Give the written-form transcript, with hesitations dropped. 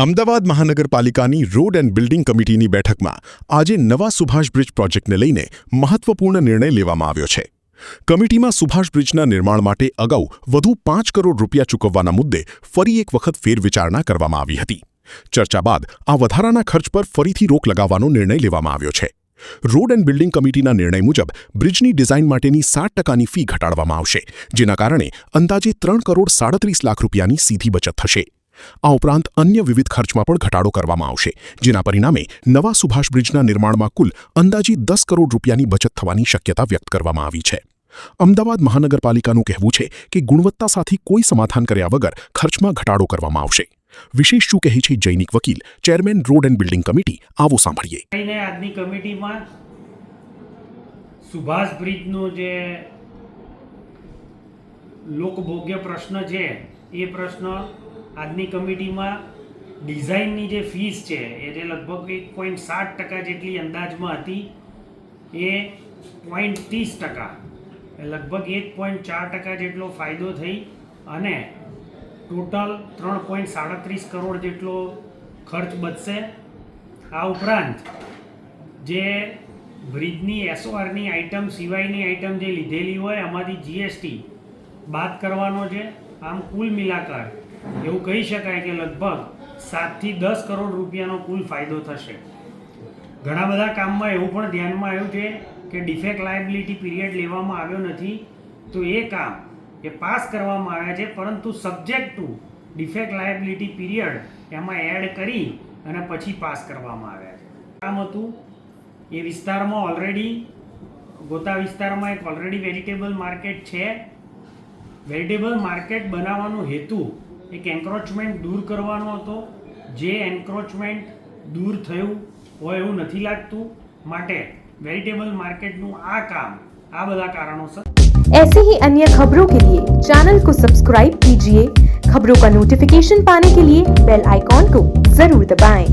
અમદાવાદ મહાનગરપાલિકાની road and building કમિટીની બેઠકમાં આજે નવા સુભાષ બ્રિજ પ્રોજેક્ટને લઈને મહત્વપૂર્ણ નિર્ણય લેવામાં આવ્યો છે. કમિટીમાં સુભાષ બ્રિજના નિર્માણ માટે અગાઉ વધુ 5 કરોડ રૂપિયા ચૂકવવાના મુદ્દે ફરી એક વખત ફેરવિચારણા કરવામાં આવી હતી. ચર્ચા બાદ આ વધારાના ખર્ચ પર ફરીથી રોક લગાવવાનો નિર્ણય લેવામાં આવ્યો છે. રોડ એન્ડ બિલ્ડિંગ કમિટીના નિર્ણય મુજબ બ્રિજની ડિઝાઇન માટેની 60%ની ફી ઘટાડવામાં આવશે, જેના કારણે અંદાજે 3 કરોડ 37 લાખ રૂપિયાની સીધી બચત થશે. આ ઉપરાંત અન્ય વિવિધ ખર્ચમાં પણ ઘટાડો કરવામાં આવશે, જેના પરિણામે નવા સુભાષ બ્રિજના નિર્માણમાં કુલ અંદાજિત 10 કરોડ રૂપિયાની બચત થવાની શક્યતા વ્યક્ત કરવામાં આવી છે. અમદાવાદ મહાનગરપાલિકાનું કહેવું છે કે ગુણવત્તા સાથે કોઈ સમાધાન કર્યા વગર ખર્ચમાં ઘટાડો કરવામાં આવશે. વિશેષ શું કહે છે જૈનિક વકીલ, chairman road and building committee, આવો સાંભળીએ. આજની કમિટીમાં સુભાષ બ્રિજનો જે લોકભોગ્ય પ્રશ્ન છે એ પ્રશ્ન આજની કમિટીમાં ડિઝાઇનની જે ફીસ છે એ જે લગભગ 1.7% જેટલી અંદાજમાં હતી એ 0.30%, લગભગ 1.4% જેટલો ફાયદો થઈ અને ટોટલ 3.37 કરોડ જેટલો ખર્ચ બચશે. આ ઉપરાંત જે બ્રિજની SORની આઇટમ સિવાયની આઇટમ જે લીધેલી હોય એમાંથી GST બાદ કરવાનો છે. આમ કુલ મિલાકર એવું કહી શકાય કે લગભગ 7 થી 10 કરોડ રૂપિયાનો કુલ ફાયદો થશે. ઘણા બધા કામમાં એવું પણ ધ્યાનમાં આવ્યું છે કે ડિફેક્ટ લાયબિલિટી પીરિયડ લેવામાં આવ્યો નથી, તો એ કામ એ પાસ કરવામાં આવ્યા છે, પરંતુ subject to defect liability period એમાં એડ કરી અને પછી પાસ કરવામાં આવ્યા છે. કામ હતું એ વિસ્તારમાં ઓલરેડી ગોતા વિસ્તારમાં એક ઓલરેડી વેજીટેબલ માર્કેટ છે. વેજીટેબલ માર્કેટ બનાવવાનો હેતુ એક એન્ક્રોચમેન્ટ દૂર કરવાનો હતો, જે એન્ક્રોચમેન્ટ દૂર થયું હોય એવું નથી લાગતું, માટે વેજીટેબલ માર્કેટનું આ કામ આ બધા કારણોસર. ऐसे ही अन्य खबरों के लिए चैनल को सब्सक्राइब कीजिए. खबरों का नोटिफिकेशन पाने के लिए बेल आइकॉन को जरूर दबाएं.